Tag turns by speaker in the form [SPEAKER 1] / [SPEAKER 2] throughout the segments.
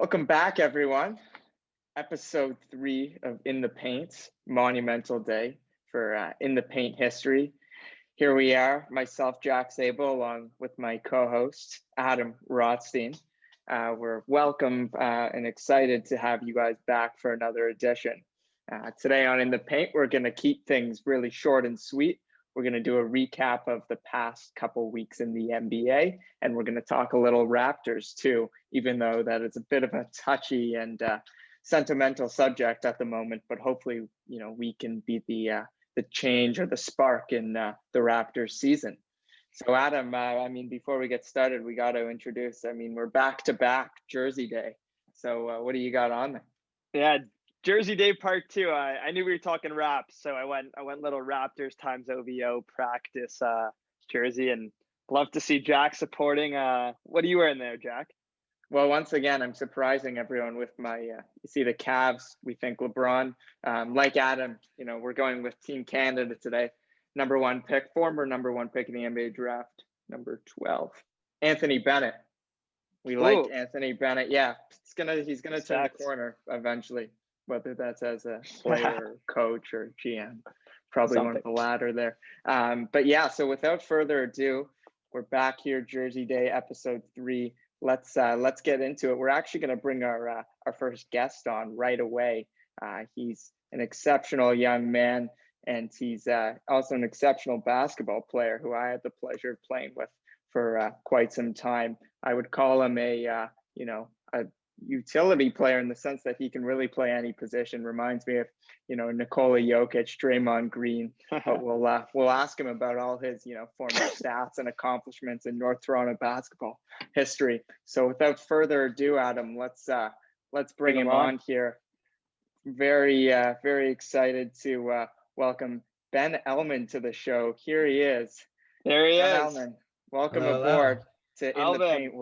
[SPEAKER 1] Welcome back, everyone. Episode 3 of In the Paint, monumental day for In the Paint history. Here we are, myself, Jack Sable, along with my co-host, Adam Rothstein. We're welcome and excited to have you guys back for another edition. Today on In the Paint, we're going to keep things really short and sweet. We're going to do a recap of the past couple weeks in the NBA, and we're going to talk a little Raptors too, even though that is a bit of a touchy and sentimental subject at the moment. But hopefully, we can be the change or the spark in the Raptors season. So, Adam, before we get started, we got to introduce. We're back to back Jersey Day. So, what do you got on there?
[SPEAKER 2] Yeah. Jersey Day Part 2. I knew we were talking Raps, so I went little Raptors times OVO practice jersey, and love to see Jack supporting. What are you wearing there, Jack?
[SPEAKER 1] Well, once again, I'm surprising everyone with my. You see the Cavs. We think LeBron. Like Adam, we're going with Team Canada today. Number 1 pick, former number 1 pick in the NBA draft, number 12, Anthony Bennett. We like Anthony Bennett. Yeah, he's gonna turn the corner eventually. Whether that's as a player, coach, or GM, probably one of the latter there. But yeah, so without further ado, we're back here, Jersey Day, episode 3. Let's get into it. We're actually going to bring our first guest on right away. He's an exceptional young man, and he's also an exceptional basketball player who I had the pleasure of playing with for quite some time. I would call him a utility player in the sense that he can really play any position. Reminds me of, Nikola Jokic, Draymond Green. But we'll ask him about all his, former stats and accomplishments in North Toronto basketball history. So without further ado, Adam, let's bring him on here. Very excited to welcome Ben Elman to the show. Here he is.
[SPEAKER 2] There he is.
[SPEAKER 1] Elman, welcome aboard to In the Paint.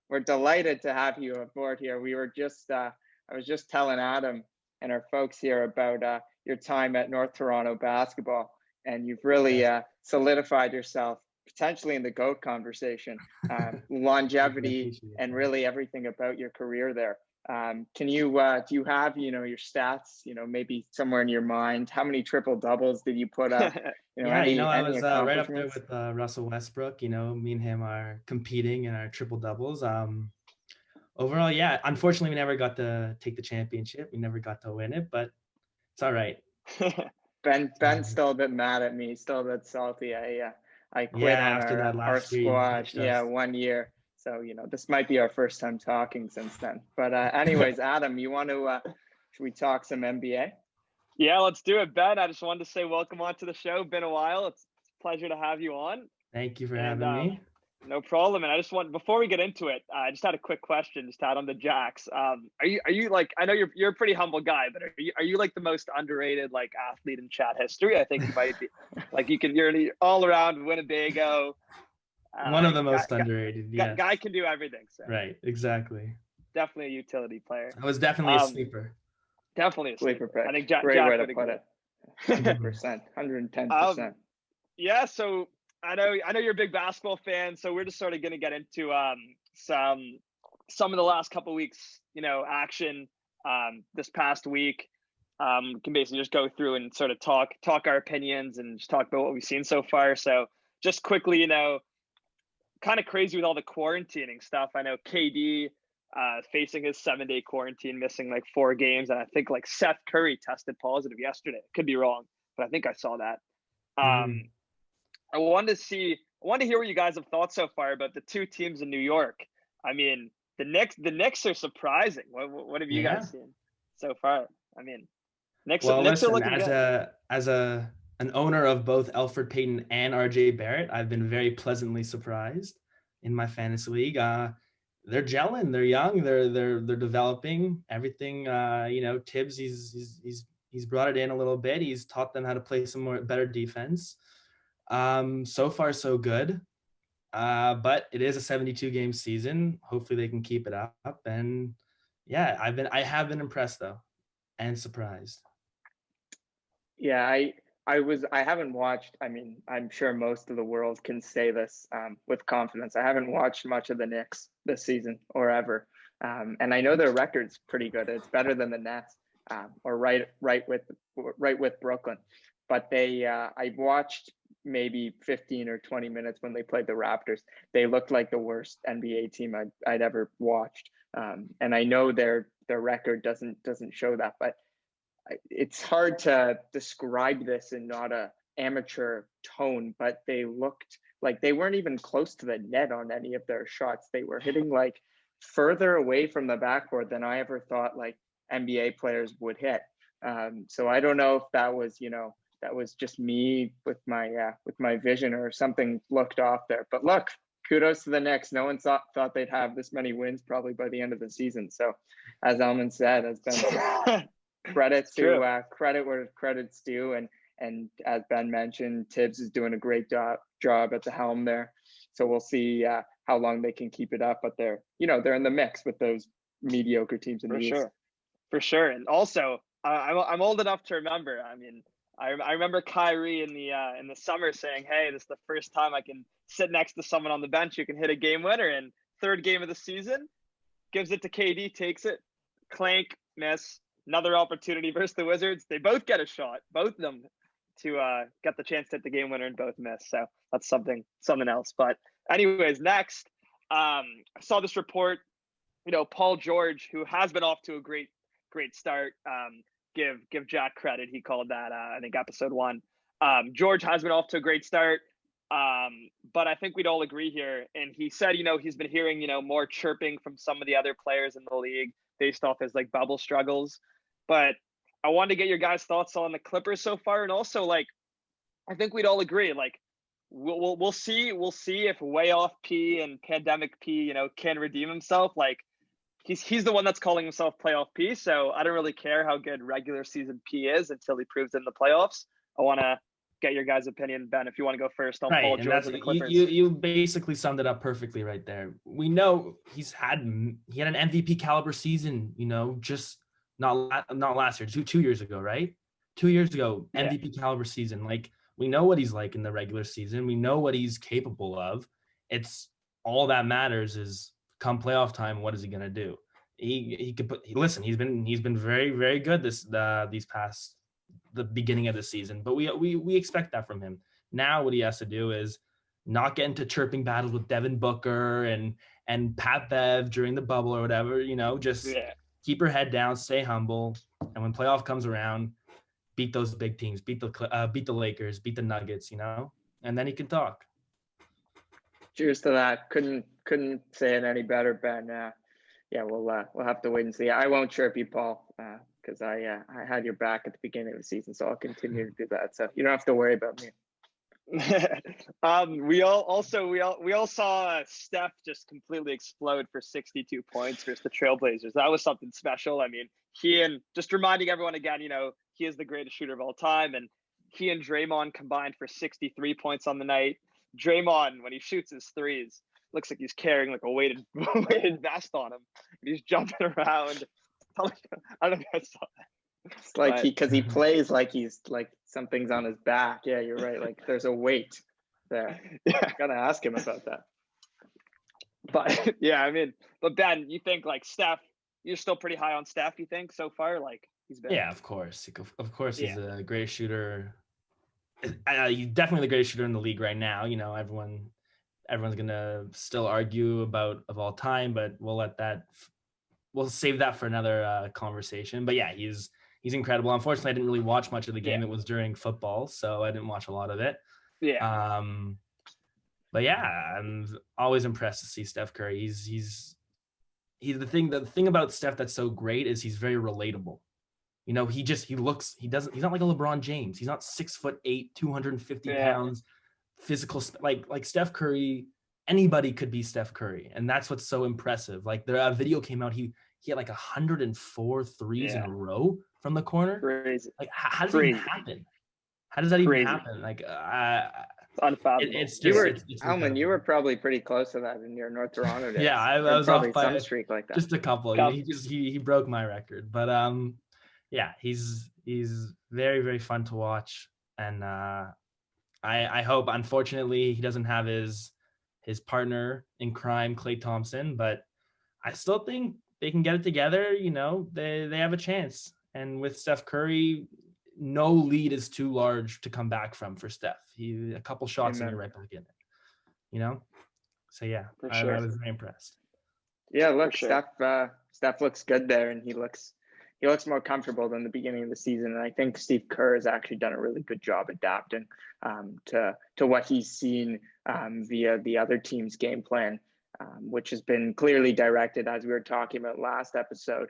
[SPEAKER 1] We're delighted to have you aboard here. We were just, I was just telling Adam and our folks here about your time at North Toronto basketball, and you've really solidified yourself potentially in the GOAT conversation, longevity and really everything about your career there. Can you, do you have, your stats, maybe somewhere in your mind? How many triple doubles did you put up?
[SPEAKER 3] I was right up there with Russell Westbrook. Me and him are competing in our triple doubles. Overall, yeah, unfortunately, we never got to take the championship. We never got to win it, but it's all right.
[SPEAKER 1] Ben's still a bit mad at me, still a bit salty. I quit on our squad. Yeah, 1 year. So, this might be our first time talking since then. But anyways, Adam, you want to, should we talk some NBA?
[SPEAKER 2] Yeah, let's do it, Ben. I just wanted to say welcome onto the show. Been a while. It's a pleasure to have you on.
[SPEAKER 3] Thank you for having me.
[SPEAKER 2] No problem. And I just before we get into it, I just had a quick question just to add on the Jacks. Are you like, I know you're a pretty humble guy, but are you like the most underrated like athlete in chat history? I think you might be. Like you're all around Winnebago.
[SPEAKER 3] One of the most underrated.
[SPEAKER 2] Guy can do everything. So.
[SPEAKER 3] Right. Exactly.
[SPEAKER 2] Definitely a utility player.
[SPEAKER 3] I was definitely a sleeper.
[SPEAKER 2] Definitely a sleeper.
[SPEAKER 1] Pick.
[SPEAKER 2] I think Jack
[SPEAKER 1] Great way to
[SPEAKER 2] put
[SPEAKER 1] it. 100%, 110%.
[SPEAKER 2] Yeah. So I know you're a big basketball fan. So we're just sort of going to get into some of the last couple of weeks, action this past week. Can basically just go through and sort of talk our opinions and just talk about what we've seen so far. So just quickly, kind of crazy with all the quarantining stuff. I know KD facing his 7-day quarantine, missing like 4 games. And I think like Seth Curry tested positive yesterday. Could be wrong, but I think I saw that. I wanted to hear what you guys have thought so far about the 2 teams in New York. I mean, the Knicks are surprising. What have you guys seen so far? I mean, Knicks are looking good.
[SPEAKER 3] As an owner of both Elfrid Payton and RJ Barrett, I've been very pleasantly surprised in my fantasy league. They're gelling. They're young. They're developing everything. Tibbs, he's brought it in a little bit. He's taught them how to play some better defense. So far so good. But it is a 72 game season. Hopefully they can keep it up. And yeah, I have been impressed though, and surprised.
[SPEAKER 1] Yeah, I haven't watched. I'm sure most of the world can say this with confidence. I haven't watched much of the Knicks this season or ever. And I know their record's pretty good. It's better than the Nets, or right with Brooklyn. But I watched maybe 15 or 20 minutes when they played the Raptors. They looked like the worst NBA team I'd ever watched. And I know their record doesn't show that, but it's hard to describe this in not a amateur tone, but they looked like they weren't even close to the net on any of their shots. They were hitting like further away from the backboard than I ever thought like NBA players would hit. So I don't know if that was, that was just me with my vision, or something looked off there. But look, kudos to the Knicks. No one thought they'd have this many wins probably by the end of the season. So as Elman said, has been credit where credit's due. And as Ben mentioned, Tibbs is doing a great job at the helm there. So we'll see how long they can keep it up. But they're in the mix with those mediocre teams in the East.
[SPEAKER 2] For sure. And also, I'm old enough to remember. I mean, I remember Kyrie in the summer saying, "Hey, this is the first time I can sit next to someone on the bench who can hit a game winner." And third game of the season, gives it to KD, takes it, clank, miss. Another opportunity versus the Wizards. They both get a shot, both of them, to get the chance to hit the game winner, and both miss. So that's something else. But anyways, next, I saw this report. Paul George, who has been off to a great start. Give Jack credit. He called that, I think, episode 1. George has been off to a great start. But I think we'd all agree here. And he said, he's been hearing, more chirping from some of the other players in the league based off his like bubble struggles. But I wanted to get your guys' thoughts on the Clippers so far. And also, like, I think we'd all agree, like, we'll see if way off P and pandemic P, can redeem himself. Like, he's the one that's calling himself playoff P. So I don't really care how good regular season P is until he proves it in the playoffs. I want to get your guys' opinion, Ben, if you want to go first on Paul George and the Clippers.
[SPEAKER 3] You basically summed it up perfectly right there. We know he had an MVP caliber season, just not last year, 2 years ago, right? 2 years ago, MVP caliber season. Like, we know what he's like in the regular season. We know what he's capable of. It's all that matters is come playoff time, what is he gonna do? He could listen. He's been very, very good the beginning of the season, but we expect that from him. Now what he has to do is not get into chirping battles with Devin Booker and Pat Bev during the bubble or whatever. Keep your head down, stay humble, and when playoff comes around, beat those big teams, beat the Lakers, beat the Nuggets, and then he can talk.
[SPEAKER 1] Cheers to that. Couldn't say it any better, Ben. We'll have to wait and see. I won't chirp you, Paul, because I had your back at the beginning of the season, so I'll continue to do that. So you don't have to worry about me.
[SPEAKER 2] We all saw Steph just completely explode for 62 points versus the Trailblazers. That was something special. I mean, just reminding everyone again, he is the greatest shooter of all time, and he and Draymond combined for 63 points on the night. Draymond, when he shoots his threes, looks like he's carrying like a weighted vest on him. He's jumping around. I don't know if I saw that.
[SPEAKER 1] It's like because he plays like he's like something's on his back. Yeah, you're right. Like there's a weight there. Yeah, gotta ask him about that.
[SPEAKER 2] But yeah, I mean, but Ben, you think like Steph? You're still pretty high on Steph, you think, so far? Like he's been.
[SPEAKER 3] Yeah, of course. He's a great shooter. He's definitely the greatest shooter in the league right now. Everyone's gonna still argue of all time, but we'll save that for another conversation. But yeah, he's incredible. Unfortunately, I didn't really watch much of the game. It was during football, so I didn't watch a lot of it.
[SPEAKER 2] Yeah.
[SPEAKER 3] But yeah, I'm always impressed to see Steph Curry. He's the thing about Steph that's so great is he's very relatable. He's not like a LeBron James. He's not 6'8", 250 pounds, physical. Like Steph Curry, anybody could be Steph Curry. And that's what's so impressive. Like the video came out, he had like 104 threes in a row from the corner.
[SPEAKER 2] Crazy.
[SPEAKER 3] Like how does that even happen? How does that even happen? Like
[SPEAKER 2] it's unfathomable.
[SPEAKER 1] It's Elman, you were probably pretty close to that in your North Toronto days.
[SPEAKER 3] Yeah, I was probably
[SPEAKER 1] off by some streak like that.
[SPEAKER 3] Just a couple. He broke my record. But yeah, he's very, very fun to watch. And I hope, unfortunately, he doesn't have his partner in crime, Klay Thompson, but I still think they can get it together, they have a chance. And with Steph Curry, no lead is too large to come back from for Steph. A couple shots and you're right back in it, So yeah,
[SPEAKER 2] For
[SPEAKER 3] I
[SPEAKER 2] sure.
[SPEAKER 3] was very impressed.
[SPEAKER 1] Yeah, look,
[SPEAKER 2] sure.
[SPEAKER 1] Steph looks good there, and he looks more comfortable than the beginning of the season. And I think Steve Kerr has actually done a really good job adapting to what he's seen via the other team's game plan, which has been clearly directed, as we were talking about last episode.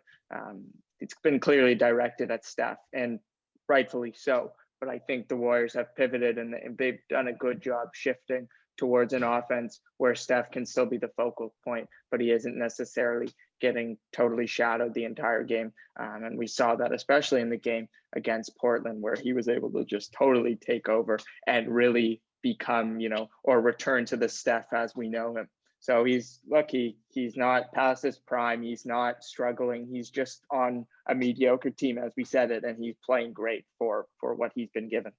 [SPEAKER 1] It's been clearly directed at Steph, and rightfully so. But I think the Warriors have pivoted, and they've done a good job shifting towards an offense where Steph can still be the focal point, but he isn't necessarily getting totally shadowed the entire game. And we saw that especially in the game against Portland, where he was able to just totally take over and really become, or return to the Steph as we know him. So he's lucky. He's not past his prime. He's not struggling. He's just on a mediocre team, as we said it, and he's playing great for what he's been given.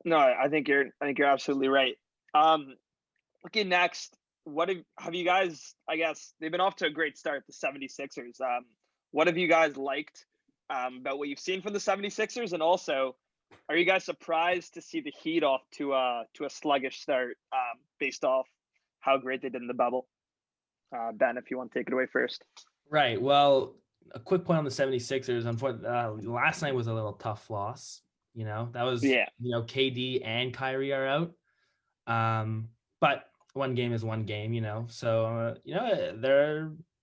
[SPEAKER 2] No, I think you're absolutely right. Looking next, what have you guys, I guess they've been off to a great start, the 76ers. What have you guys liked about what you've seen from the 76ers? And also, are you guys surprised to see the Heat off to a sluggish start based off how great they did in the bubble? Ben, if you want to take it away first.
[SPEAKER 3] Right. Well, a quick point on the 76ers. Unfortunately, last night was a little tough loss. That was, KD and Kyrie are out. But one game is one game, So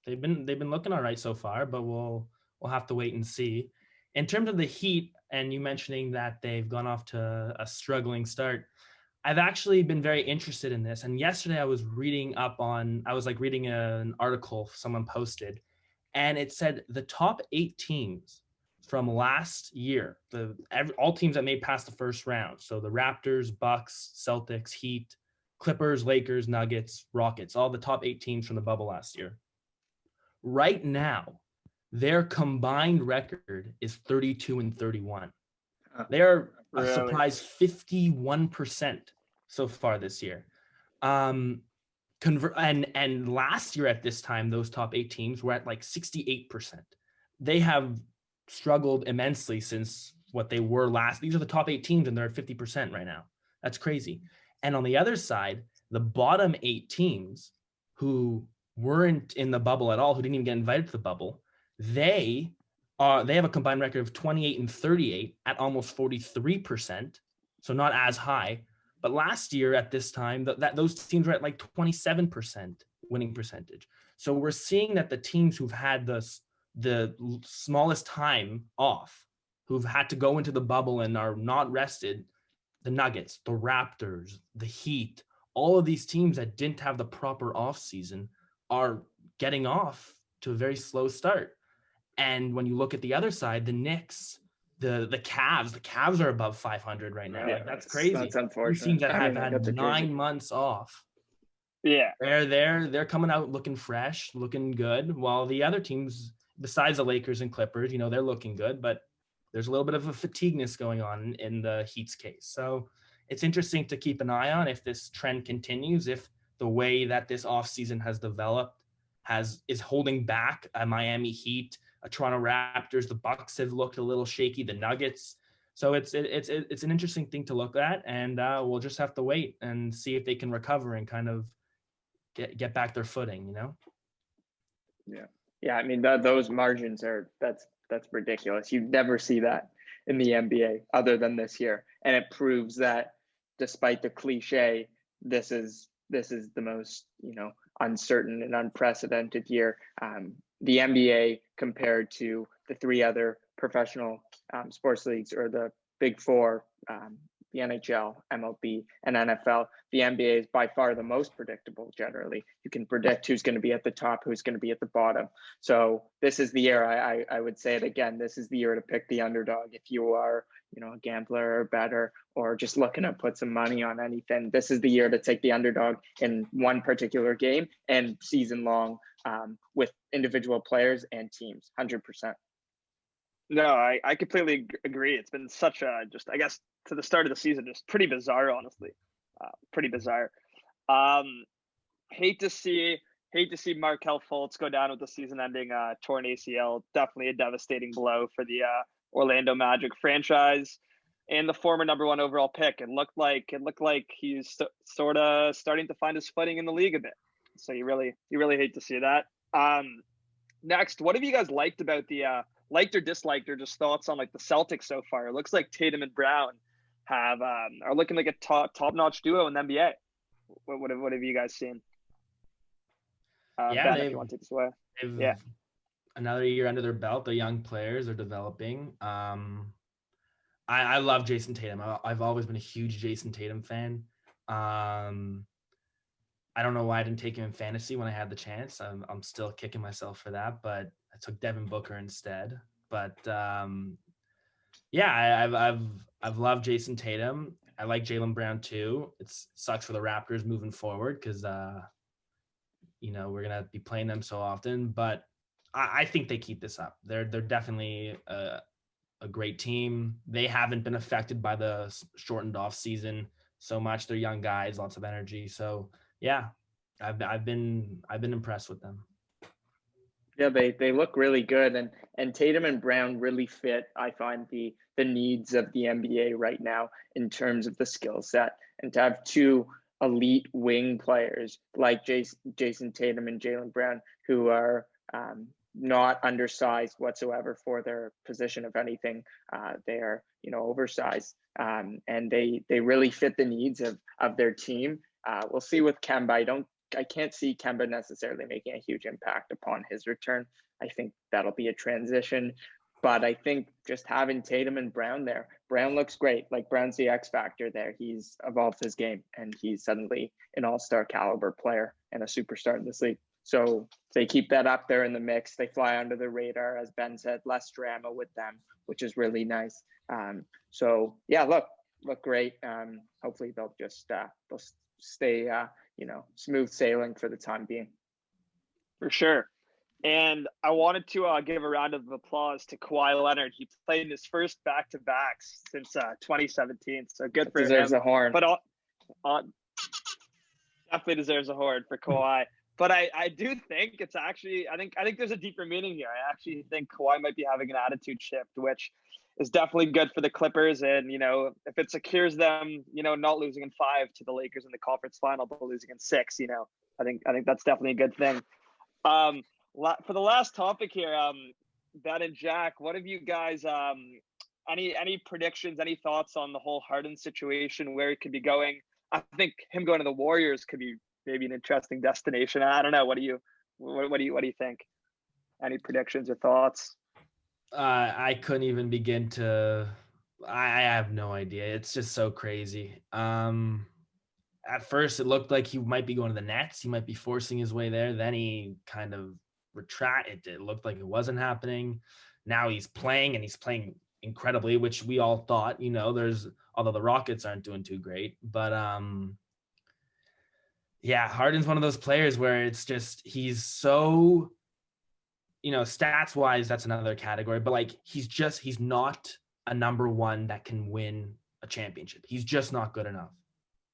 [SPEAKER 3] they've been looking all right so far, but we'll have to wait and see. In terms of the Heat, and you mentioning that they've gone off to a struggling start, I've actually been very interested in this. And yesterday I was reading an article someone posted, and it said the top 8 teams from last year, all teams that made past the first round. So the Raptors, Bucks, Celtics, Heat, Clippers, Lakers, Nuggets, Rockets, all the top 8 teams from the bubble last year. Right now, their combined record is 32-31. They are a surprise 51% so far this year. And last year at this time, those top 8 teams were at like 68%. They have struggled immensely since what they were last. These are the top 8 teams, and they're at 50% right now. That's crazy. And on the other side, the bottom 8 teams who weren't in the bubble at all, who didn't even get invited to the bubble, they have a combined record of 28-38 at almost 43%. So not as high. But last year at this time, those teams were at like 27% winning percentage. So we're seeing that the teams who've had the smallest time off, who've had to go into the bubble and are not rested, the Nuggets, the Raptors, the Heat, all of these teams that didn't have the proper off season are getting off to a very slow start. And when you look at the other side, the Knicks, the Cavs are above 500 right now.
[SPEAKER 1] Yeah,
[SPEAKER 3] like, that's crazy.
[SPEAKER 1] That's unfortunate.
[SPEAKER 3] These teams that have had 9 months off.
[SPEAKER 2] Yeah,
[SPEAKER 3] they're coming out looking fresh, looking good, while the other teams, besides the Lakers and Clippers, they're looking good, but there's a little bit of a fatigueness going on in the Heat's case. So it's interesting to keep an eye on if this trend continues, if the way that this offseason has developed is holding back a Miami Heat, a Toronto Raptors. The Bucks have looked a little shaky, the Nuggets. So it's an interesting thing to look at, and we'll just have to wait and see if they can recover and kind of get back their footing,
[SPEAKER 1] Yeah. I mean, those margins that's ridiculous. You never see that in the NBA other than this year, and it proves that despite the cliche, this is the most uncertain and unprecedented year. The NBA compared to the 3 other professional sports leagues, or the big 4, the NHL, MLB, and NFL, the NBA is by far the most predictable. Generally, you can predict who's going to be at the top, who's going to be at the bottom. So this is the year. I would say it again. This is the year to pick the underdog. If you are, a gambler or bettor, or just looking to put some money on anything, this is the year to take the underdog in one particular game and season long, with individual players and teams. 100%.
[SPEAKER 2] No, I completely agree. It's been such a, just, I guess, to the start of the season, just pretty bizarre, honestly. Pretty bizarre. Hate to see hate to see Markelle Fultz go down with the season-ending torn ACL. Definitely a devastating blow for the Orlando Magic franchise and the former number 1 overall pick. It looked like he's sort of starting to find his footing in the league a bit. So you really hate to see that. Next, what have you guys liked about the liked or disliked, or just thoughts on like the Celtics so far? It looks like Tatum and Brown are looking like a top-notch duo in the NBA. What have you guys seen? Ben, if you want to take this away.
[SPEAKER 3] They've another year under their belt. They're young players. They're developing. I love Jason Tatum. I've always been a huge Jason Tatum fan. I don't know why I didn't take him in fantasy when I had the chance. I'm still kicking myself for that, but I took Devin Booker instead. But I've loved Jason Tatum. I like Jaylen Brown too. It sucks for the Raptors moving forward because we're gonna be playing them so often. But I think they keep this up. They're definitely a great team. They haven't been affected by the shortened off season so much. They're young guys, lots of energy. So yeah, I've been impressed with them.
[SPEAKER 1] Yeah, they look really good, and Tatum and Brown really fit, I find, the needs of the NBA right now in terms of the skill set, and to have two elite wing players like Jason Tatum and Jaylen Brown, who are not undersized whatsoever for their position. If anything, they are oversized, and they really fit the needs of their team. We'll see with Kemba. I can't see Kemba necessarily making a huge impact upon his return. I think that'll be a transition. But I think just having Tatum and Brown there, Brown looks great. Like, Brown's the X factor there. He's evolved his game, and he's suddenly an all-star caliber player and a superstar in this league. So they keep that up there in the mix. They fly under the radar, as Ben said, less drama with them, which is really nice. So yeah, look great. Hopefully they'll just they'll stay smooth sailing for the time being.
[SPEAKER 2] For sure. And I wanted to give a round of applause to Kawhi Leonard. He played in his first back-to-backs since 2017. So good for him.
[SPEAKER 1] Deserves a horn.
[SPEAKER 2] But definitely deserves a horn for Kawhi. But I do think it's actually, I think there's a deeper meaning here. I actually think Kawhi might be having an attitude shift, which is definitely good for the Clippers. And, if it secures them, not losing in 5 to the Lakers in the conference final, but losing in 6, I think that's definitely a good thing. For the last topic here, Ben and Jack, what have you guys, any predictions, any thoughts on the whole Harden situation, where he could be going? I think him going to the Warriors could be maybe an interesting destination. I don't know. What do you think? Any predictions or thoughts?
[SPEAKER 3] I couldn't even begin to. I have no idea. It's just so crazy. At first, it looked like he might be going to the Nets. He might be forcing his way there. Then he kind of retracted. It looked like it wasn't happening. Now he's playing, and he's playing incredibly, which we all thought. Although the Rockets aren't doing too great, but yeah, Harden's one of those players where it's just he's so. Stats wise, that's another category, but he's not a number one that can win a championship. He's just not good enough.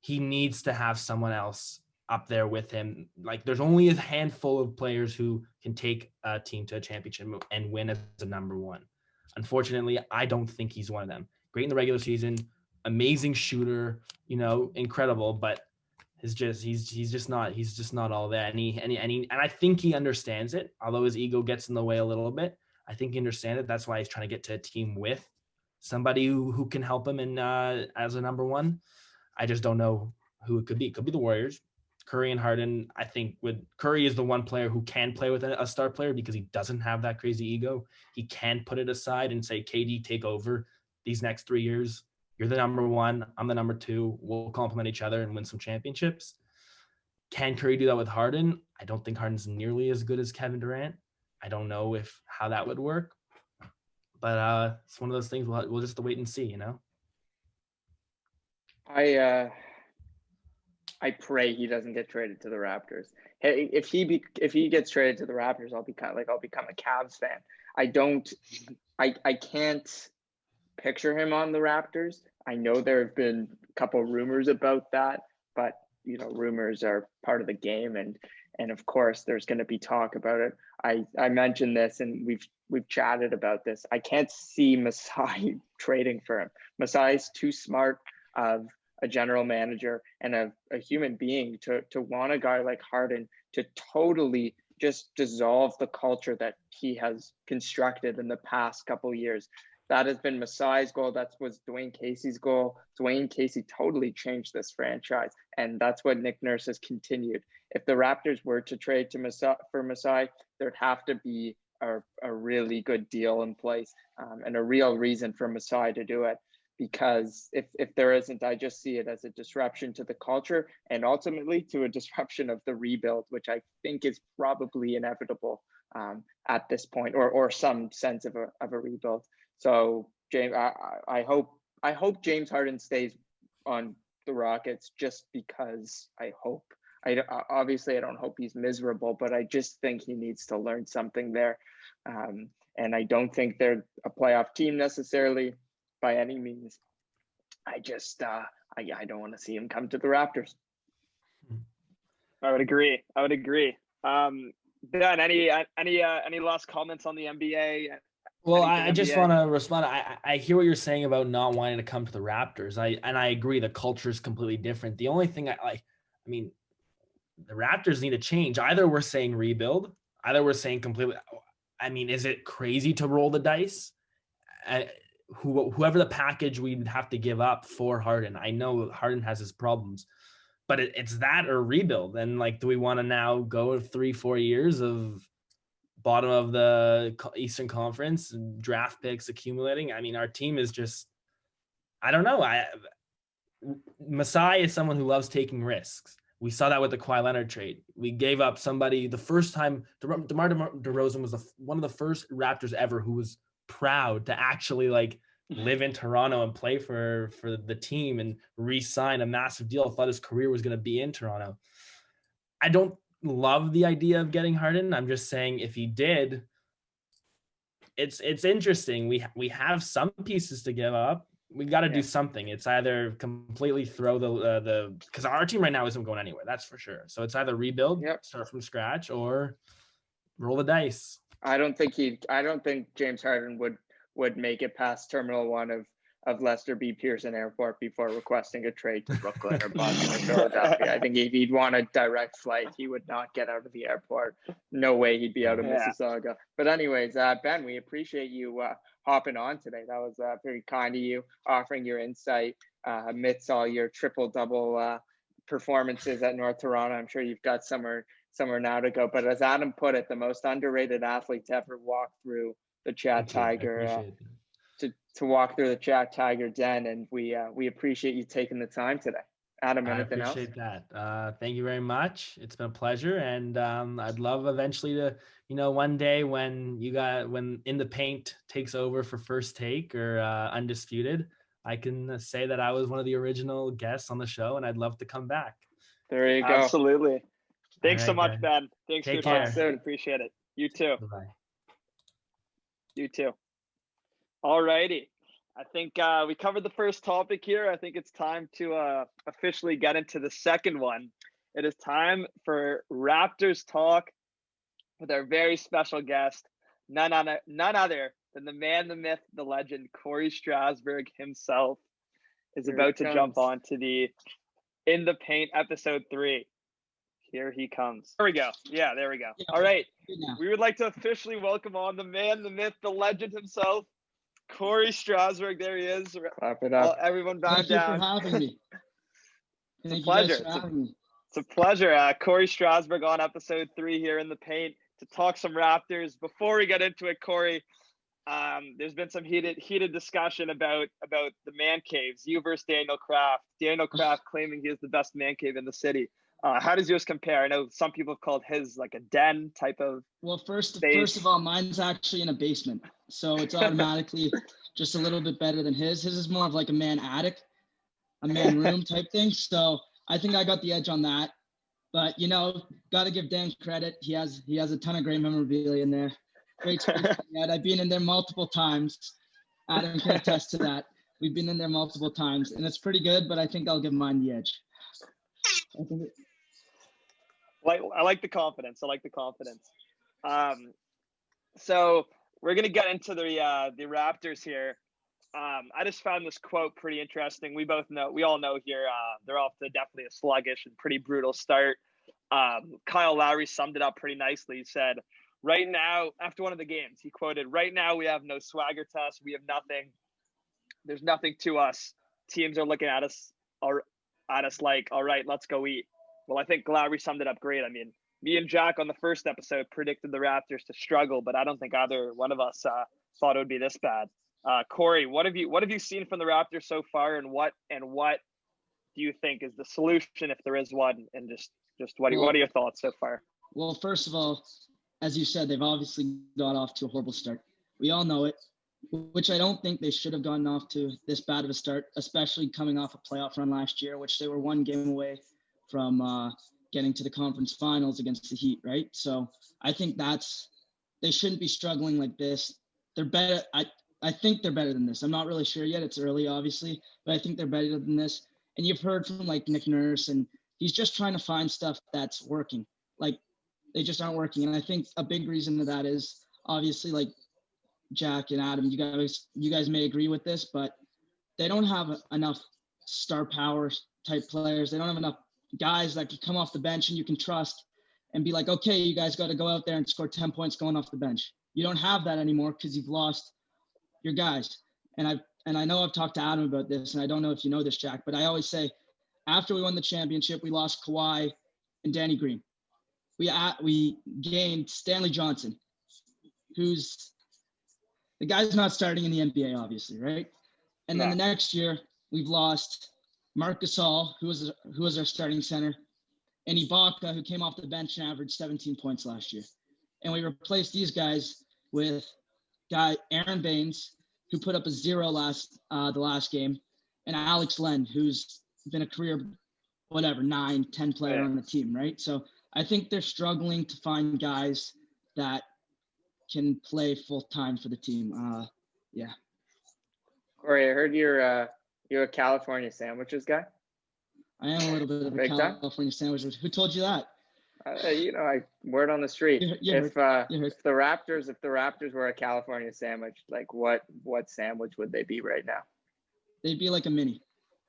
[SPEAKER 3] He needs to have someone else up there with him. There's only a handful of players who can take a team to a championship and win as a number one. Unfortunately, I don't think he's one of them. Great in the regular season, amazing shooter, incredible, but he's just not all that. And I think he understands it, although his ego gets in the way a little bit. I think he understands it. That's why he's trying to get to a team with somebody who can help him in as a number one. I just don't know who it could be. It could be the Warriors. Curry and Harden, I think Curry is the one player who can play with a star player because he doesn't have that crazy ego. He can put it aside and say, KD, take over these next 3 years. You're the number one. I'm the number 2. We'll complement each other and win some championships. Can Curry do that with Harden? I don't think Harden's nearly as good as Kevin Durant. I don't know how that would work. But it's one of those things we'll just have to wait and see,
[SPEAKER 1] I pray he doesn't get traded to the Raptors. Hey, if he gets traded to the Raptors, I'll become a Cavs fan. I can't picture him on the Raptors. I know there have been a couple rumors about that, but rumors are part of the game, and And of course, there's going to be talk about it. I mentioned this, and we've chatted about this. I can't see Masai trading for him. Masai is too smart of a general manager and a human being to want a guy like Harden to totally just dissolve the culture that he has constructed in the past couple of years. That has been Masai's goal. That was Dwayne Casey's goal. Dwayne Casey totally changed this franchise, and that's what Nick Nurse has continued. If the Raptors were to trade for Masai, there'd have to be a really good deal in place, and a real reason for Masai to do it. Because if there isn't, I just see it as a disruption to the culture and ultimately to a disruption of the rebuild, which I think is probably inevitable at this point, or some sense of a rebuild. So James, I hope James Harden stays on the Rockets, just because I hope. Obviously I don't hope he's miserable, but I just think he needs to learn something there. And I don't think they're a playoff team necessarily by any means. I just I don't want to see him come to the Raptors.
[SPEAKER 2] I would agree. Ben, any last comments on the NBA?
[SPEAKER 3] Well, I just want to respond. I hear what you're saying about not wanting to come to the Raptors. I agree. The culture is completely different. The only thing I mean, the Raptors need to change. Either we're saying rebuild, either we're saying completely. I mean, is it crazy to roll the dice? Whoever the package we'd have to give up for Harden. I know Harden has his problems, but it's that or rebuild. And like, do we want to now go 3-4 years of bottom of the Eastern Conference and draft picks accumulating? I mean, our team is just, I don't know. Masai is someone who loves taking risks. We saw that with the Kawhi Leonard trade. We gave up somebody the first time. DeMar DeRozan was one of the first Raptors ever who was proud to actually like live in Toronto and play for the team and re-sign a massive deal. I thought his career was going to be in Toronto. I don't love the idea of getting Harden. I'm just saying if he did, it's interesting. We have some pieces to give up. We got to do something. It's either completely throw the because our team right now isn't going anywhere. That's for sure. So it's either rebuild, start from scratch, or roll the dice.
[SPEAKER 1] I don't think James Harden would make it past Terminal 1 of Lester B. Pearson Airport before requesting a trade to Brooklyn or Boston or Philadelphia. I think he'd want a direct flight. He would not get out of the airport. No way he'd be out of Mississauga. But anyways, Ben, we appreciate you hopping on today. That was very kind of you, offering your insight amidst all your triple-double performances at North Toronto. I'm sure you've got somewhere now to go. But as Adam put it, the most underrated athlete to ever walk through the Chat Tiger to walk through the Chat Tiger den, and we appreciate you taking the time today. Adam, anything else?
[SPEAKER 3] I appreciate that. Thank you very much. It's been a pleasure, and I'd love eventually to, one day when In the Paint takes over for First Take or Undisputed, I can say that I was one of the original guests on the show, and I'd love to come back.
[SPEAKER 1] There you go.
[SPEAKER 2] Absolutely. Thanks so much,
[SPEAKER 3] guys.
[SPEAKER 2] Ben. Thanks for your time soon. Appreciate it. You too.
[SPEAKER 3] Bye-bye.
[SPEAKER 2] You too. All righty. I think we covered the first topic here. I think it's time to officially get into the second one. It is time for Raptors Talk with our very special guest, none other than the man, the myth, the legend, Corey Strasberg himself is about to jump on to the In the Paint episode 3. Here he comes. There we go. Yeah, there we go. All right. We would like to officially welcome on the man, the myth, the legend himself, Corey Strasberg. There he is.
[SPEAKER 1] Clap it up.
[SPEAKER 2] Everyone bow down.
[SPEAKER 4] Thank you for having me.
[SPEAKER 2] It's a pleasure. It's a pleasure. Corey Strasberg on episode 3 here in the Paint to talk some Raptors. Before we get into it, Corey, there's been some heated discussion about the man caves. You versus Daniel Kraft. Daniel Kraft claiming he is the best man cave in the city. How does yours compare? I know some people have called his like a den type of.
[SPEAKER 4] Well, first of all, mine's actually in a basement, so it's automatically just a little bit better than his. His is more of like a man attic, a man room type thing. So I think I got the edge on that. But got to give Dan credit. He has a ton of great memorabilia in there. Great space. I've been in there multiple times. Adam can attest to that. We've been in there multiple times, and it's pretty good. But I think I'll give mine the edge.
[SPEAKER 2] I like the confidence. So we're gonna get into the Raptors here. I just found this quote pretty interesting. We all know here they're off to definitely a sluggish and pretty brutal start. Kyle Lowry summed it up pretty nicely. He said, "Right now, after one of the games, he quoted, 'Right now we have no swagger to us. We have nothing. There's nothing to us. Teams are looking at us like, all right, let's go eat.'" Well, I think Lowry summed it up great. I mean, me and Jack on the first episode predicted the Raptors to struggle, but I don't think either one of us thought it would be this bad. Corey, what have you seen from the Raptors so far, and what do you think is the solution if there is one? And just what are your thoughts so far?
[SPEAKER 4] Well, first of all, as you said, they've obviously got off to a horrible start. We all know it, which I don't think they should have gotten off to this bad of a start, especially coming off a playoff run last year, which they were one game away from getting to the conference finals against the Heat, right? So I think they shouldn't be struggling like this. They're better. I think they're better than this. I'm not really sure yet. It's early, obviously, but I think they're better than this. And you've heard from like Nick Nurse, and he's just trying to find stuff that's working. Like they just aren't working. And I think a big reason to that is obviously like Jack and Adam, you guys may agree with this, but they don't have enough star power type players. They don't have enough guys that can come off the bench and you can trust and be like, okay, you guys got to go out there and score 10 points going off the bench. You don't have that anymore because you've lost your guys. And I know I've talked to Adam about this, and I don't know if you know this, Jack, but I always say after we won the championship, we lost Kawhi and Danny Green. We gained Stanley Johnson, who's the guy's not starting in the NBA, obviously, right? And then the next year, we've lost Marc Gasol, who was our starting center, and Ibaka, who came off the bench and averaged 17 points last year. And we replaced these guys with Aaron Baines, who put up a 0 the last game, and Alex Len, who's been a career 9-10 player on the team, right? So I think they're struggling to find guys that can play full time for the team. Yeah.
[SPEAKER 1] Corey, I heard you're a California sandwiches guy.
[SPEAKER 4] I am a little bit of a California sandwich. Who told you that?
[SPEAKER 1] Word on the street. If the
[SPEAKER 4] Raptors
[SPEAKER 1] were a California sandwich, like what sandwich would they be right now?
[SPEAKER 4] They'd be like a mini.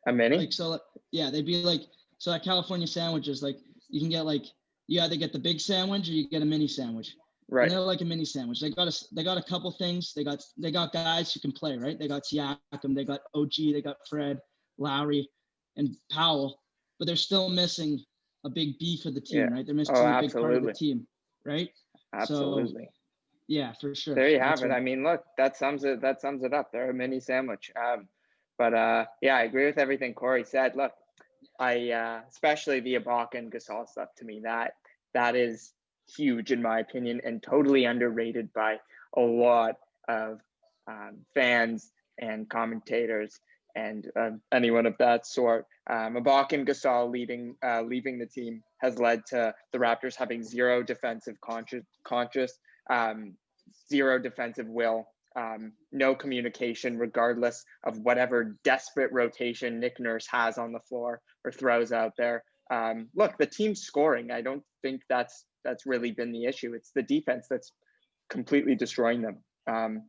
[SPEAKER 1] A mini?
[SPEAKER 4] They'd be like, so at California sandwiches, like you can get like, you either get the big sandwich or you get a mini sandwich.
[SPEAKER 1] Right.
[SPEAKER 4] And they're like a mini sandwich. They got a couple things. They got guys who can play, right? They got Siakam, they got OG, they got Fred, Lowry, and Powell, but they're still missing a big B for the team, right? They're missing a big part of the team, right?
[SPEAKER 1] Absolutely.
[SPEAKER 4] So, yeah, for sure.
[SPEAKER 1] There you have it. I mean, look, that sums it up. They're a mini sandwich. But I agree with everything Corey said. Look, especially the Ibaka and Gasol stuff, to me, that is huge in my opinion and totally underrated by a lot of fans and commentators and anyone of that sort. Ibaka and Gasol leaving the team has led to the Raptors having zero defensive conscious, zero defensive will, no communication, regardless of whatever desperate rotation Nick Nurse has on the floor or throws out there. Look, the team's scoring. I don't think that's really been the issue. It's the defense that's completely destroying them.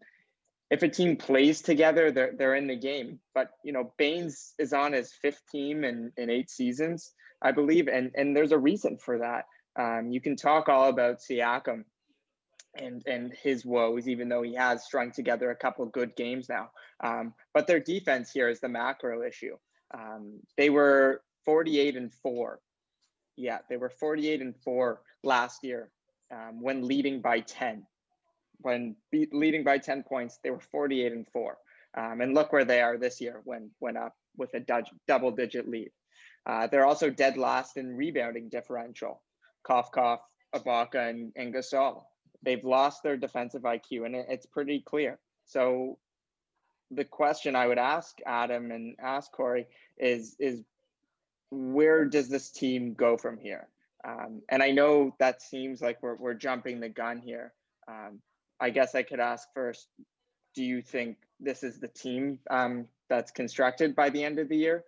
[SPEAKER 1] If a team plays together, they're in the game. But, Baines is on his 5th team in 8 seasons, I believe. And there's a reason for that. You can talk all about Siakam and his woes, even though he has strung together a couple of good games now. But their defense here is the macro issue. They were 48-4. Yeah, they were 48-4 last year when leading by 10. When leading by 10 points, they were 48-4. And look where they are this year when up with a double-digit lead. They're also dead last in rebounding differential. Cough, Ibaka and Gasol. They've lost their defensive IQ, and it's pretty clear. So the question I would ask Adam and ask Corey is where does this team go from here? And I know that seems like we're jumping the gun here. I guess I could ask first, do you think this is the team that's constructed by the end of the year?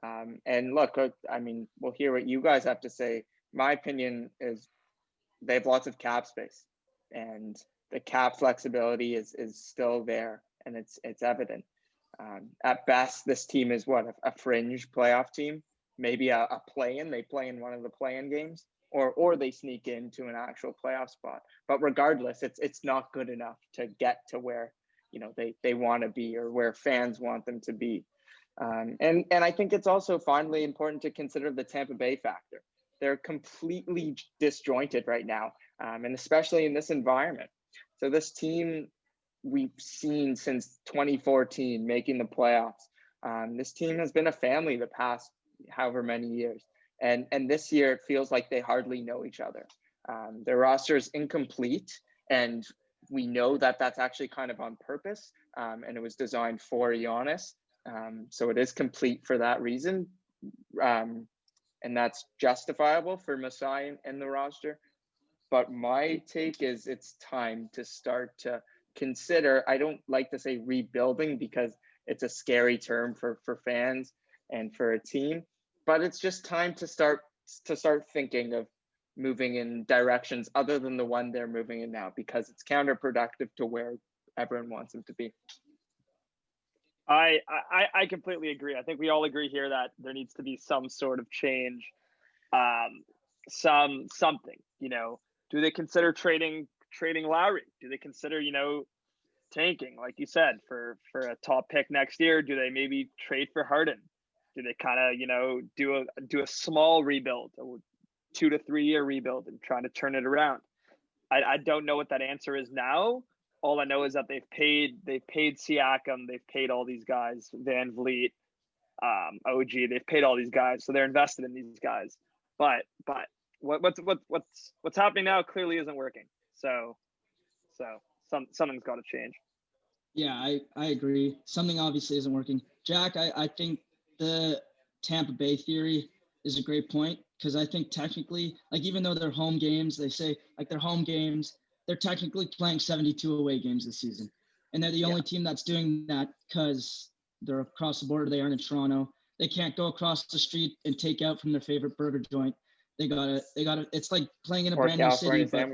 [SPEAKER 1] And look, I mean, we'll hear what you guys have to say my opinion is they have lots of cap space, and the cap flexibility is still there, and it's evident. At best, this team is a fringe playoff team, maybe a play-in. They play in one of the play-in games, or they sneak into an actual playoff spot. But regardless, it's not good enough to get to where they want to be, or where fans want them to be. And I think it's also finally important to consider the Tampa Bay factor. They're completely disjointed right now, and especially in this environment. So this team we've seen since 2014 making the playoffs. This team has been a family the past however many years. And this year it feels like they hardly know each other. Their roster is incomplete, and we know that that's actually kind of on purpose, and it was designed for Giannis. So it is complete for that reason. And that's justifiable for Masai and the roster. But my take is it's time to start to consider, I don't like to say rebuilding because it's a scary term for fans and for a team, but it's just time to start thinking of moving in directions other than the one they're moving in now, because it's counterproductive to where everyone wants them to be.
[SPEAKER 2] I completely agree. I think we all agree here that there needs to be some sort of change, something. Do they consider trading Lowry? Do they consider tanking, like you said, for a top pick next year? Do they maybe trade for Harden? Do they kind of do a small rebuild, a 2 to 3 year rebuild, and trying to turn it around? I don't know what that answer is now. All I know is that they've paid Siakam, they've paid all these guys, Van Vliet, OG, they've paid all these guys, so they're invested in these guys. But what's happening now clearly isn't working. So something's got to change.
[SPEAKER 4] Yeah, I agree. Something obviously isn't working. Jack, I think the Tampa Bay theory is a great point, because I think technically, like, even though they're home games, they say like they're home games, they're technically playing 72 away games this season. And they're the only team that's doing that because they're across the border. They aren't in Toronto. They can't go across the street and take out from their favorite burger joint. They gotta, it's like playing in a brand new city, but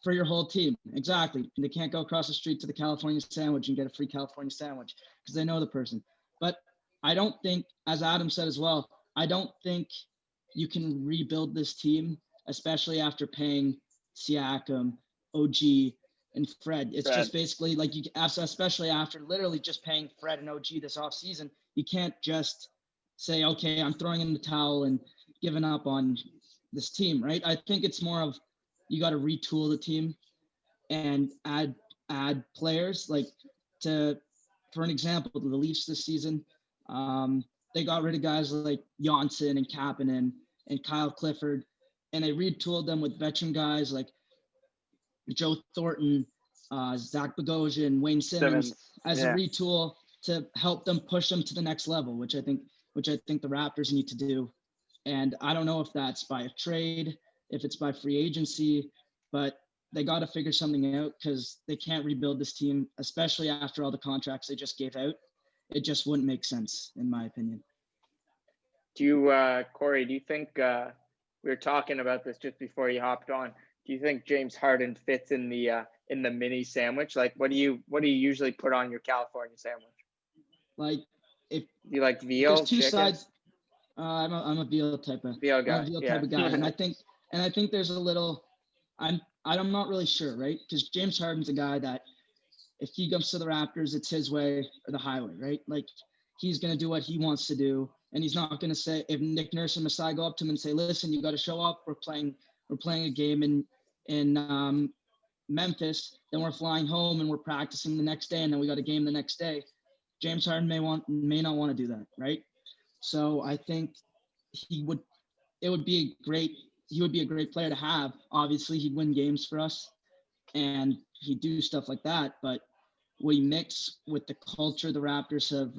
[SPEAKER 4] for your whole team. Exactly. And they can't go across the street to the California sandwich and get a free California sandwich because they know the person. But I don't think, as Adam said as well, I don't think you can rebuild this team, especially after paying Siakam, OG, and Fred. It's just basically like especially after literally just paying Fred and OG this offseason, you can't just say, okay, I'm throwing in the towel and giving up on this team, right? I think it's more of you got to retool the team and add players. Like, for an example, the Leafs this season, they got rid of guys like Janssen and Kapanen and Kyle Clifford, and they retooled them with veteran guys like Joe Thornton, Zach Bogosian, Wayne Simmons as a retool to help them push them to the next level, which I think the Raptors need to do. And I don't know if that's by a trade, if it's by free agency, but they got to figure something out, because they can't rebuild this team, especially after all the contracts they just gave out. It just wouldn't make sense, in my opinion.
[SPEAKER 1] Do you, Corey, do you think, we were talking about this just before you hopped on, do you think James Harden fits in the mini sandwich? Like, what do you usually put on your California sandwich?
[SPEAKER 4] Like, if
[SPEAKER 1] you like veal,
[SPEAKER 4] there's two
[SPEAKER 1] chicken?
[SPEAKER 4] sides. I'm a veal type of guy. Type of guy, and I think there's a little. I'm not really sure, right? Because James Harden's a guy that if he comes to the Raptors, it's his way or the highway, right? Like, he's gonna do what he wants to do, and he's not gonna say, if Nick Nurse and Masai go up to him and say, "Listen, you got to show up. We're playing a game in Memphis, then we're flying home and we're practicing the next day, and then we got a game the next day." James Harden may not want to do that, right? So I think he would be a great player to have. Obviously, he'd win games for us and he'd do stuff like that. But we mix with the culture the Raptors have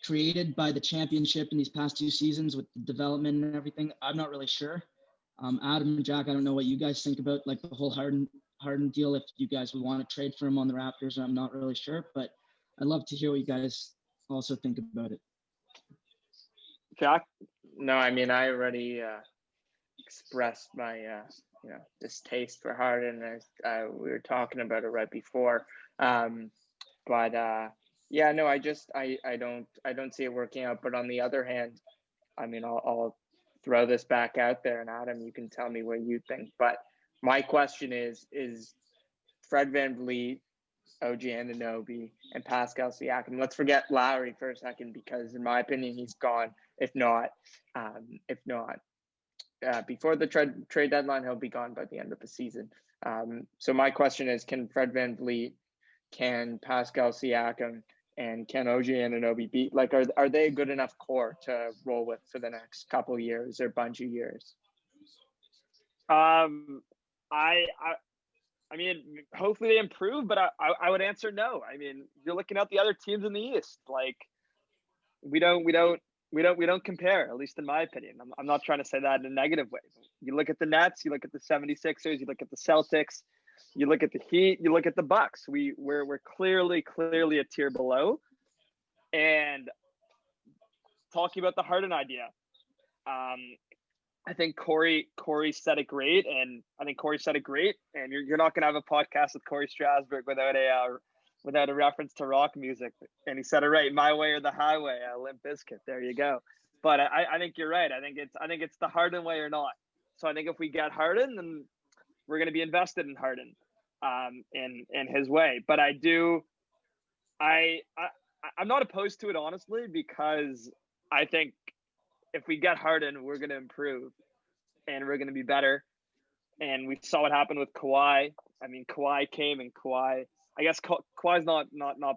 [SPEAKER 4] created by the championship in these past 2 seasons with the development and everything. I'm not really sure. Adam and Jack, I don't know what you guys think about like the whole Harden deal, if you guys would want to trade for him on the Raptors. I'm not really sure, but I'd love to hear what you guys also think about it.
[SPEAKER 2] Jack?
[SPEAKER 1] No, I mean, I already expressed my distaste for Harden. As we were talking about it right before. But yeah, no, I don't see it working out. But on the other hand, I mean, I'll throw this back out there, and Adam, you can tell me what you think. But my question is Fred VanVleet, OG Anunoby, and Pascal Siakam. Let's forget Lowry for a second, because in my opinion, he's gone. If not, before the trade deadline, he'll be gone by the end of the season. So my question is, can Fred VanVleet, can Pascal Siakam, and can OG Anunoby beat? Like, are they a good enough core to roll with for the next couple years or bunch of years?
[SPEAKER 2] I mean, hopefully they improve, but I would answer no. I mean, you're looking at the other teams in the East. Like, we don't compare, at least in my opinion. I'm not trying to say that in a negative way. You look at the Nets, you look at the 76ers, you look at the Celtics, you look at the Heat, you look at the Bucks. We're clearly a tier below. And talking about the Harden idea, I think Corey said it great, and you're not going to have a podcast with Corey Strasberg without a reference to rock music. And he said it right: "My way or the highway." Limp Bizkit. There you go. But I think you're right. I think it's the Harden way or not. So I think if we get Harden, then we're going to be invested in Harden, in his way. But I'm not opposed to it, honestly, because I think if we get Harden, we're going to improve and we're going to be better. And we saw what happened with Kawhi. I mean, Kawhi came, and I guess Kawhi's not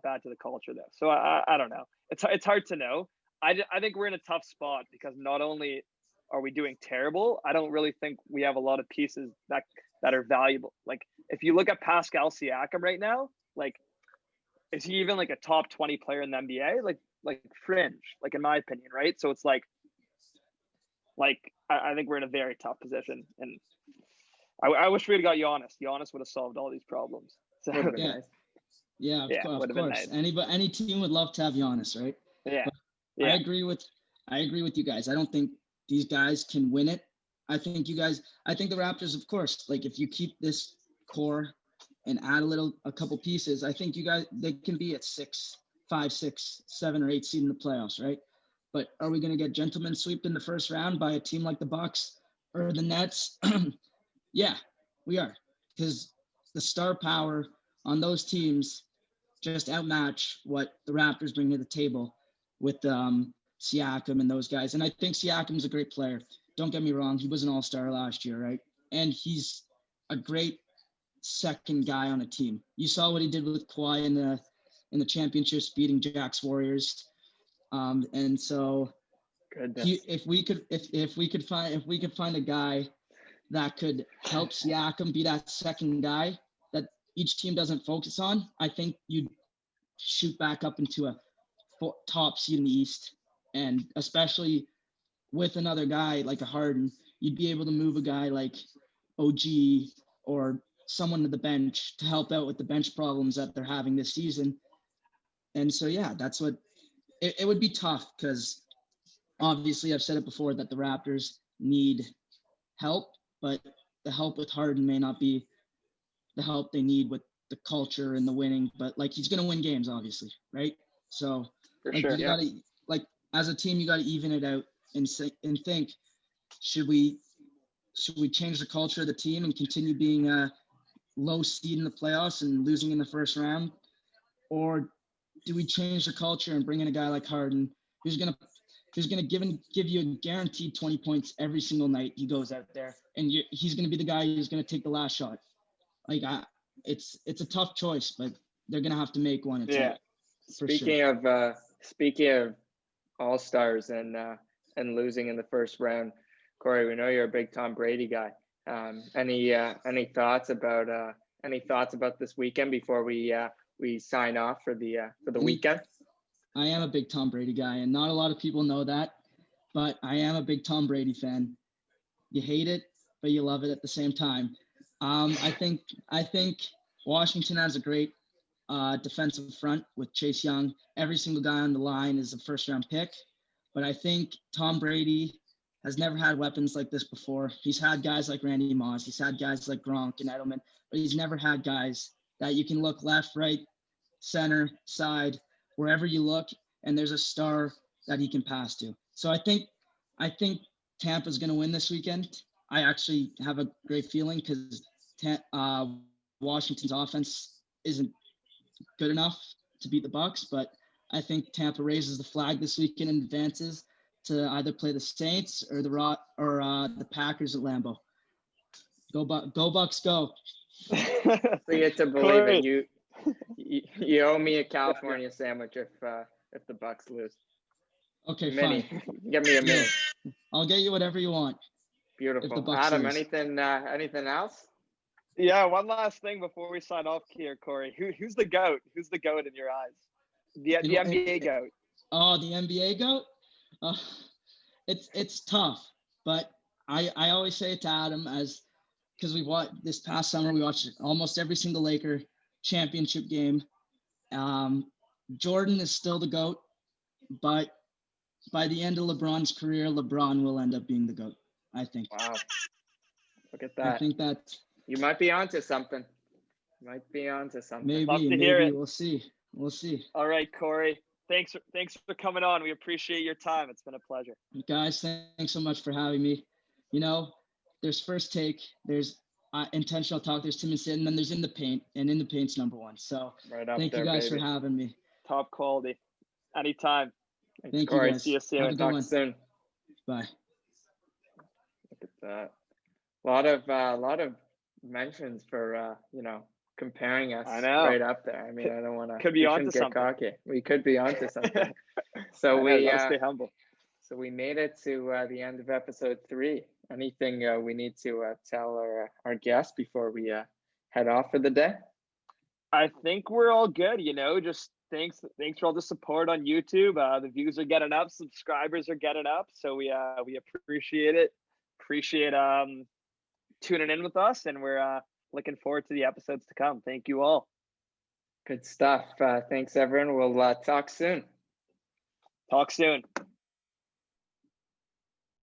[SPEAKER 2] bad to the culture though. So I don't know. It's hard to know. I think we're in a tough spot because not only are we doing terrible, I don't really think we have a lot of pieces that are valuable. Like, if you look at Pascal Siakam right now, like, is he even like a top 20 player in the NBA? Like fringe, like, in my opinion, right? So it's like I think we're in a very tough position, and I wish we had got Giannis. Giannis would have solved all these problems. So
[SPEAKER 4] yeah, of course. Nice. Any team would love to have Giannis, right?
[SPEAKER 2] Yeah.
[SPEAKER 4] I agree with you guys. I don't think these guys can win it. I think the Raptors, of course, like, if you keep this core and add a couple pieces, I think they can be at 5, 6, 7, or 8 seed in the playoffs, right? But are we going to get gentlemen swept in the first round by a team like the Bucks or the Nets? Yeah, we are, because the star power on those teams just outmatch what the Raptors bring to the table with Siakam and those guys. And I think Siakam's a great player. Don't get me wrong. He was an all-star last year, right? And he's a great second guy on a team. You saw what he did with Kawhi in the championships, beating Jack's Warriors. And so if we could find a guy that could help Siakam be that second guy that each team doesn't focus on, I think you'd shoot back up into a top seed in the East. And especially with another guy like a Harden, you'd be able to move a guy like OG or someone to the bench to help out with the bench problems that they're having this season. And so, yeah, that's what it would be tough, because obviously I've said it before that the Raptors need help, but the help with Harden may not be the help they need with the culture and the winning. But, like, he's going to win games, obviously, right? So,
[SPEAKER 2] for sure,
[SPEAKER 4] you gotta, like, as a team, you got to even it out and think, should we change the culture of the team and continue being a low seed in the playoffs and losing in the first round, or do we change the culture and bring in a guy like Harden who's gonna give you a guaranteed 20 points every single night he goes out there, and he's gonna be the guy who's gonna take the last shot? Like, it's a tough choice, but they're gonna have to make one.
[SPEAKER 1] Speaking of all-stars and losing in the first round, Corey, we know you're a big Tom Brady guy. Any thoughts about this weekend before we sign off for the weekend?
[SPEAKER 4] I am a big Tom Brady guy, and not a lot of people know that, but I am a big Tom Brady fan. You hate it, but you love it at the same time. I think Washington has a great defensive front with Chase Young. Every single guy on the line is a first-round pick, but I think Tom Brady has never had weapons like this before. He's had guys like Randy Moss. He's had guys like Gronk and Edelman, but he's never had guys that you can look left, right, center, side, wherever you look, and there's a star that he can pass to. So I think Tampa's going to win this weekend. I actually have a great feeling because Washington's offense isn't good enough to beat the Bucks, but I think Tampa raises the flag this weekend and advances to either play the Saints or the Packers at Lambeau. Go Bucks, go!
[SPEAKER 1] We get to believe it. You owe me a California sandwich if the Bucks lose.
[SPEAKER 4] Okay,
[SPEAKER 1] mini.
[SPEAKER 4] fine.
[SPEAKER 1] Give me a mini.
[SPEAKER 4] I'll get you whatever you want.
[SPEAKER 1] Beautiful. Adam, lose. Anything else?
[SPEAKER 2] Yeah, one last thing before we sign off here, Corey. Who's the GOAT? Who's the GOAT in your eyes? The NBA GOAT.
[SPEAKER 4] Oh, the NBA GOAT? It's tough, but I always say it to Adam because we watched this past summer, we watched almost every single Laker championship game. Jordan is still the GOAT, but by the end of LeBron's career, LeBron will end up being the GOAT, I think.
[SPEAKER 1] Wow. Look at that.
[SPEAKER 4] I think that
[SPEAKER 1] you might be onto something. Maybe.
[SPEAKER 2] Love to hear it.
[SPEAKER 4] We'll see.
[SPEAKER 2] All right, Corey. Thanks for coming on. We appreciate your time. It's been a pleasure.
[SPEAKER 4] Guys, thanks so much for having me. There's First Take, there's Intentional Talk, there's Tim and Sid, and then there's In the Paint, and In the Paint's number one. So thank you guys for having me.
[SPEAKER 2] Top quality. Anytime.
[SPEAKER 4] Thank you, guys.
[SPEAKER 2] See you soon.
[SPEAKER 4] Have a good one.
[SPEAKER 1] Soon.
[SPEAKER 4] Bye.
[SPEAKER 1] Look at that. A lot of mentions for comparing us right up there. I mean, I don't want to.
[SPEAKER 2] Could be onto something.
[SPEAKER 1] Cocky. We could be onto something. So we
[SPEAKER 2] stay humble.
[SPEAKER 1] So we made it to the end of episode 3. Anything we need to tell our guests before we head off for the day?
[SPEAKER 2] I think we're all good. Just thanks for all the support on YouTube. The views are getting up, subscribers are getting up, so we appreciate it. Appreciate tuning in with us, and we're looking forward to the episodes to come. Thank you all.
[SPEAKER 1] Good stuff. Thanks, everyone. We'll talk soon.
[SPEAKER 2] Talk soon.